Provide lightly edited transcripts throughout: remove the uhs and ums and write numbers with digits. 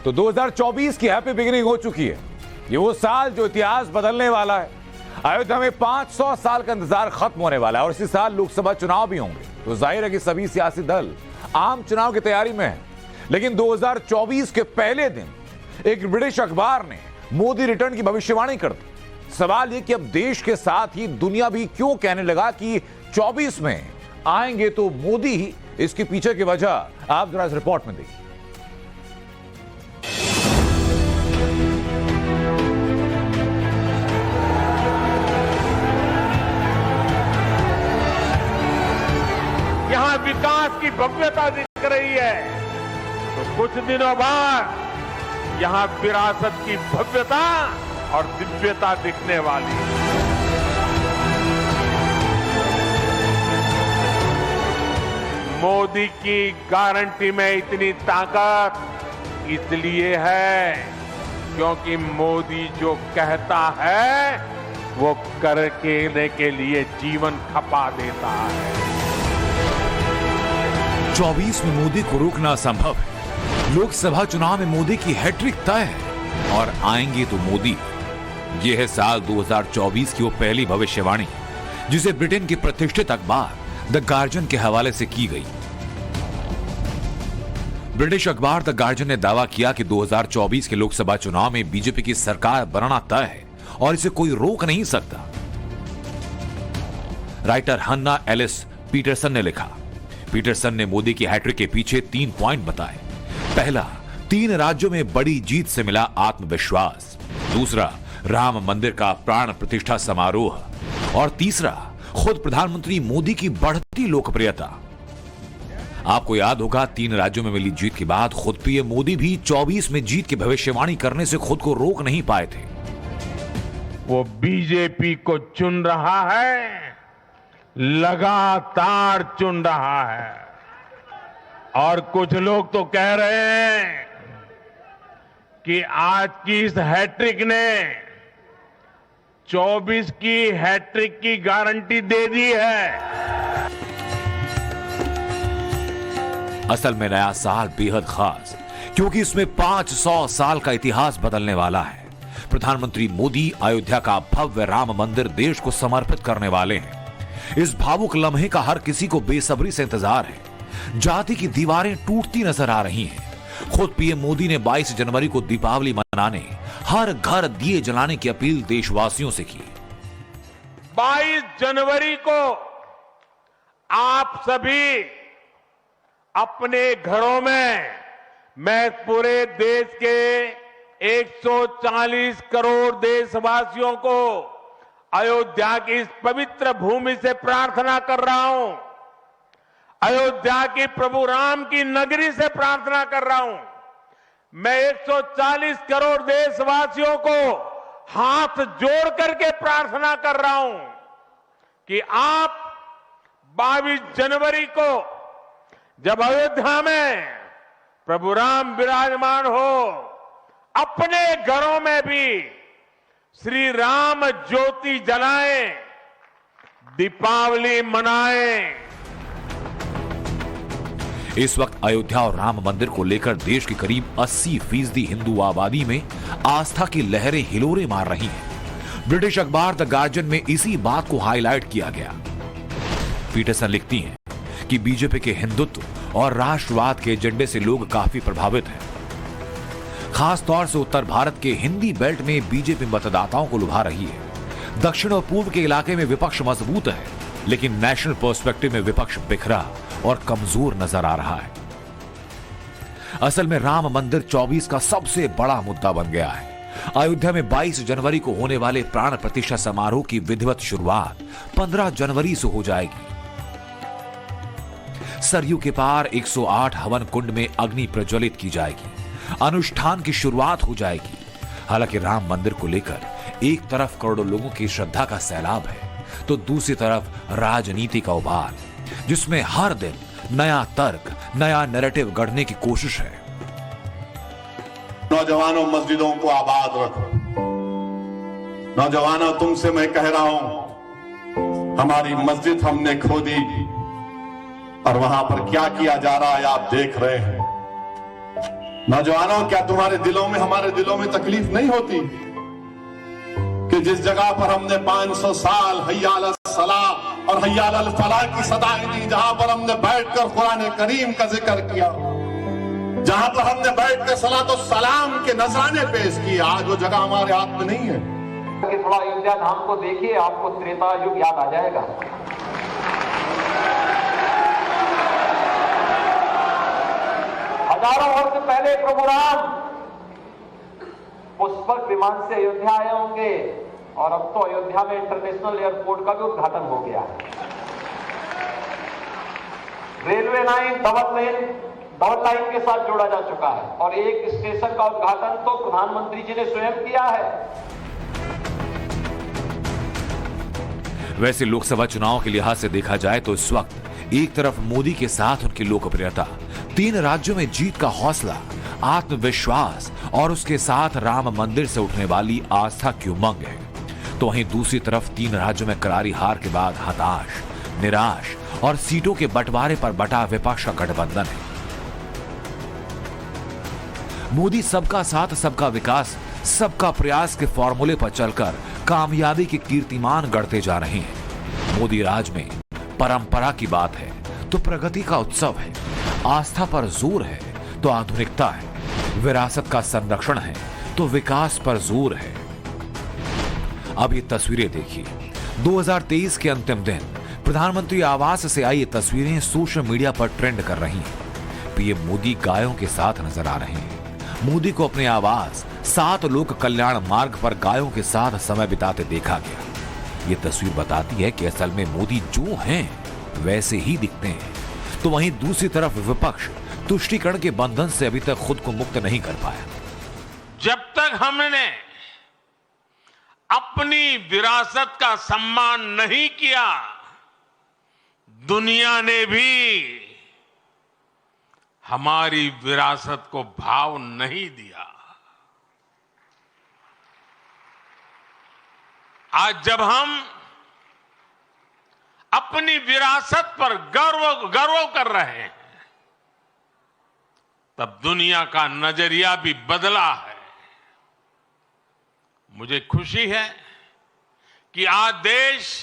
तो 2024 की happy beginning हो चुकी है। ये वो साल जो इतिहास बदलने वाला है। अयोध्या में 500 साल का इंतजार खत्म होने वाला है और इसी साल लोकसभा चुनाव भी होंगे। तो जाहिर है कि सभी सियासी दल आम चुनाव की तैयारी में है। लेकिन 2024 के पहले दिन एक ब्रिटिश अखबार ने मोदी रिटर्न की भविष्यवाणी कर दी। सवाल यह कि अब देश के साथ ही दुनिया भी क्यों कहने लगा कि 24 में आएंगे तो मोदी ही। इसके पीछे की वजह आप जरा इस रिपोर्ट में देखिए। यहां विकास की भव्यता दिख रही है तो कुछ दिनों बाद यहां विरासत की भव्यता और दिव्यता दिखने वाली है। मोदी की गारंटी में इतनी ताकत इसलिए है क्योंकि मोदी जो कहता है वो करने के लिए जीवन खपा देता है। 24 में मोदी को रोकना असंभव है। लोकसभा चुनाव में मोदी की हैट्रिक तय है और आएंगे तो मोदी। यह है साल 2024 की वो पहली भविष्यवाणी जिसे ब्रिटेन के प्रतिष्ठित अखबार द गार्जियन के हवाले से की गई। ब्रिटिश अखबार द गार्जियन ने दावा किया कि 2024 के लोकसभा चुनाव में बीजेपी की सरकार बनना तय है और इसे कोई रोक नहीं सकता। राइटर हन्ना एलिस पीटरसन ने लिखा। पीटरसन ने मोदी की हैट्रिक के पीछे 3 पॉइंट बताए। पहला, 3 राज्यों में बड़ी जीत से मिला आत्मविश्वास। दूसरा, राम मंदिर का प्राण प्रतिष्ठा समारोह। और तीसरा, खुद प्रधानमंत्री मोदी की बढ़ती लोकप्रियता। आपको याद होगा 3 राज्यों में मिली जीत के बाद खुद पीएम मोदी भी 24 में जीत की भविष्यवाणी करने से खुद को रोक नहीं पाए थे। वो बीजेपी को चुन रहा है, लगातार चुन रहा है। और कुछ लोग तो कह रहे हैं कि आज की इस हैट्रिक ने 24 की हैट्रिक की गारंटी दे दी है। असल में नया साल बेहद खास क्योंकि इसमें 500 साल का इतिहास बदलने वाला है। प्रधानमंत्री मोदी अयोध्या का भव्य राम मंदिर देश को समर्पित करने वाले हैं। इस भावुक लम्हे का हर किसी को बेसब्री से इंतजार है। जाति की दीवारें टूटती नजर आ रही हैं। खुद पीएम मोदी ने 22 जनवरी को दीपावली मनाने, हर घर दिए जलाने की अपील देशवासियों से की। 22 जनवरी को आप सभी अपने घरों में, मैं पूरे देश के 140 करोड़ देशवासियों को अयोध्या की इस पवित्र भूमि से प्रार्थना कर रहा हूं। अयोध्या की प्रभु राम की नगरी से प्रार्थना कर रहा हूं। मैं 140 करोड़ देशवासियों को हाथ जोड़ करके प्रार्थना कर रहा हूं कि आप 22 जनवरी को जब अयोध्या में प्रभु राम विराजमान हो, अपने घरों में भी श्री राम ज्योति जलाएं, दीपावली मनाएं। इस वक्त अयोध्या और राम मंदिर को लेकर देश की करीब 80% हिंदू आबादी में आस्था की लहरें हिलोरे मार रही हैं। ब्रिटिश अखबार द गार्जियन में इसी बात को हाईलाइट किया गया। पीटरसन लिखती हैं कि बीजेपी के हिंदुत्व और राष्ट्रवाद के एजेंडे से लोग काफी प्रभावित हैं। खास तौर से उत्तर भारत के हिंदी बेल्ट में बीजेपी मतदाताओं को लुभा रही है। दक्षिण और पूर्व के इलाके में विपक्ष मजबूत है, लेकिन नेशनल पर्सपेक्टिव में विपक्ष बिखरा और कमजोर नजर आ रहा है। असल में राम मंदिर 24 का सबसे बड़ा मुद्दा बन गया है। अयोध्या में 22 जनवरी को होने वाले प्राण प्रतिष्ठा समारोह की विधिवत शुरुआत 15 जनवरी से हो जाएगी। सरयू के पार 108 हवन कुंड में अग्नि प्रज्वलित की जाएगी। अनुष्ठान की शुरुआत हो जाएगी। हालांकि राम मंदिर को लेकर एक तरफ करोड़ों लोगों की श्रद्धा का सैलाब है, तो दूसरी तरफ राजनीति का उबाल, जिसमें हर दिन नया तर्क, नया नैरेटिव गढ़ने की कोशिश है। नौजवानों, मस्जिदों को आबाद रखो। नौजवानों, तुमसे मैं कह रहा हूं, हमारी मस्जिद हमने खोदी और वहां पर क्या किया जा रहा है आप देख रहे हैं। नौजवानों, क्या तुम्हारे दिलों में, हमारे दिलों में तकलीफ नहीं होती कि जिस जगह पर हमने 500 साल हय्या अल सलाह और हय्या अल फलाह की सदाएं दी, जहां पर हमने बैठकर कुरान करीम का जिक्र किया, जहां पर हमने बैठकर सलात और सलाम के नजराने पेश किए, आज वो जगह हमारे हाथ में नहीं है। कि थोड़ा अयोध्या धाम को देखिए, आपको त्रेता युग याद आ जाएगा। हजारों वर्ष पहले प्रभु राम पुष्पक विमान से अयोध्या आए होंगे और अब तो अयोध्या में इंटरनेशनल एयरपोर्ट का भी उद्घाटन हो गया है। रेलवे लाइन डबल लाइन के साथ जोड़ा जा चुका है और एक स्टेशन का उद्घाटन तो प्रधानमंत्री जी ने स्वयं किया है। वैसे लोकसभा चुनाव के लिहाज से देखा जाए तो इस वक्त एक तरफ मोदी के साथ उनकी लोकप्रियता, 3 राज्यों में जीत का हौसला, आत्मविश्वास और उसके साथ राम मंदिर से उठने वाली आस्था की उमंग है, तो वहीं दूसरी तरफ 3 राज्यों में करारी हार के बाद हताश, निराश और सीटों के बंटवारे पर बटा विपक्ष का गठबंधन है। मोदी सबका साथ, सबका विकास, सबका प्रयास के फॉर्मूले पर चलकर कामयाबी के कीर्तिमान गढ़ते जा रहे हैं। मोदी राज में परंपरा की बात है तो प्रगति का उत्सव है, आस्था पर जोर है तो आधुनिकता है, विरासत का संरक्षण है तो विकास पर जोर है। अब ये तस्वीरें देखिए। 2023 के अंतिम दिन प्रधानमंत्री आवास से आई ये तस्वीरें सोशल मीडिया पर ट्रेंड कर रही हैं। पीएम मोदी गायों के साथ नजर आ रहे हैं। मोदी को अपने आवास 7 लोक कल्याण मार्ग पर गायों के साथ समय बिताते देखा गया। ये तस्वीर बताती है कि असल में मोदी जो हैं वैसे ही दिखते हैं। तो वहीं दूसरी तरफ विपक्ष तुष्टीकरण के बंधन से अभी तक खुद को मुक्त नहीं कर पाया। जब तक हमने अपनी विरासत का सम्मान नहीं किया, दुनिया ने भी हमारी विरासत को भाव नहीं दिया। आज जब हम अपनी विरासत पर गर्व कर रहे हैं, तब दुनिया का नजरिया भी बदला है। मुझे खुशी है कि आज देश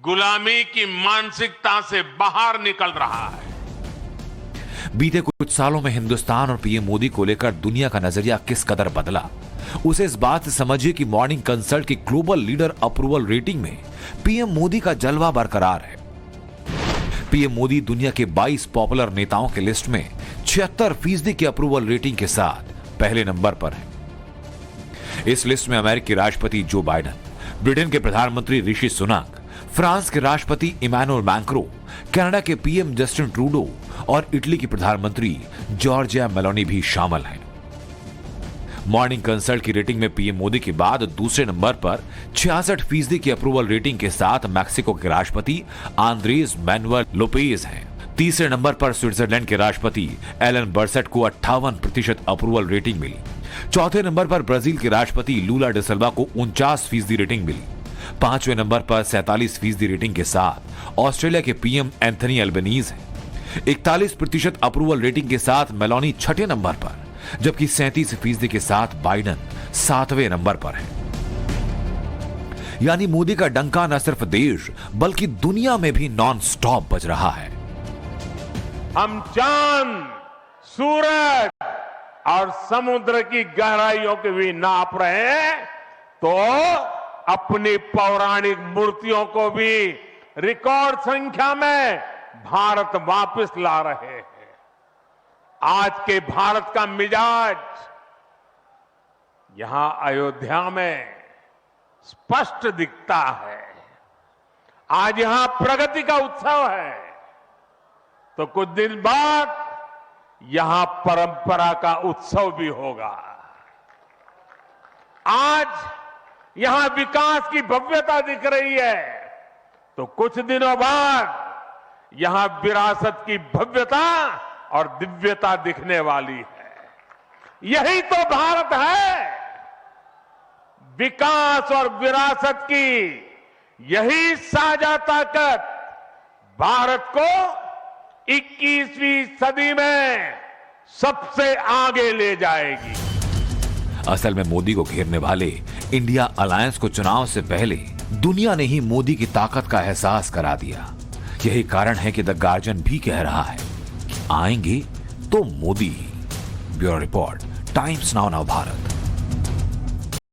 गुलामी की मानसिकता से बाहर निकल रहा है। बीते कुछ सालों में हिंदुस्तान और पीएम मोदी को लेकर दुनिया का नजरिया किस कदर बदला, उसे इस बात से समझिए कि मॉर्निंग कंसल्ट की ग्लोबल लीडर अप्रूवल रेटिंग में पीएम मोदी का जलवा बरकरार है। पीएम मोदी दुनिया के 22 पॉपुलर नेताओं की लिस्ट में 76% की अप्रूवल रेटिंग के साथ पहले नंबर पर है। इस लिस्ट में अमेरिकी राष्ट्रपति जो बाइडेन, ब्रिटेन के प्रधानमंत्री ऋषि सुनाक, फ्रांस के राष्ट्रपति इमैनुअल मैक्रों, कनाडा के पीएम जस्टिन ट्रूडो और इटली की प्रधानमंत्री जॉर्जिया मेलोनी भी शामिल हैं। मॉर्निंग कंसल्ट की रेटिंग में पीएम मोदी के बाद दूसरे नंबर पर 66% की अप्रूवल रेटिंग के साथ मैक्सिको के राष्ट्रपति आंद्रेस मैनुअल लोपेज हैं। तीसरे नंबर पर स्विट्जरलैंड के राष्ट्रपति एलन बर्सेट को 58% अप्रूवल रेटिंग मिली। चौथे नंबर पर ब्राजील के राष्ट्रपति लूला डिसिल्वा को 49% रेटिंग मिली। पांचवें नंबर पर 47% रेटिंग के साथ ऑस्ट्रेलिया के पीएम एंथनी अल्बनीज हैं। 41% अप्रूवल रेटिंग के साथ मेलोनी छठे नंबर पर, जबकि 37% के साथ बाइडेन 7वें नंबर पर है। यानी मोदी का डंका न सिर्फ देश बल्कि दुनिया में भी नॉन स्टॉप बज रहा है। हम चांद, सूरज और समुद्र की गहराइयों के भी नाप रहे हैं, तो अपनी पौराणिक मूर्तियों को भी रिकॉर्ड संख्या में भारत वापस ला रहे हैं। आज के भारत का मिजाज यहां अयोध्या में स्पष्ट दिखता है। आज यहां प्रगति का उत्सव है, तो कुछ दिन बाद यहां परंपरा का उत्सव भी होगा। आज यहां विकास की भव्यता दिख रही है, तो कुछ दिनों बाद यहां विरासत की भव्यता और दिव्यता दिखने वाली है। यही तो भारत है। विकास और विरासत की यही साझा ताकत भारत को 21वीं सदी में सबसे आगे ले जाएगी। असल में मोदी को घेरने वाले इंडिया अलायंस को चुनाव से पहले दुनिया ने ही मोदी की ताकत का एहसास करा दिया। यही कारण है कि द गार्जियन भी कह रहा है कि आएंगे तो मोदी ही। Bureau report, Times Now Bharat.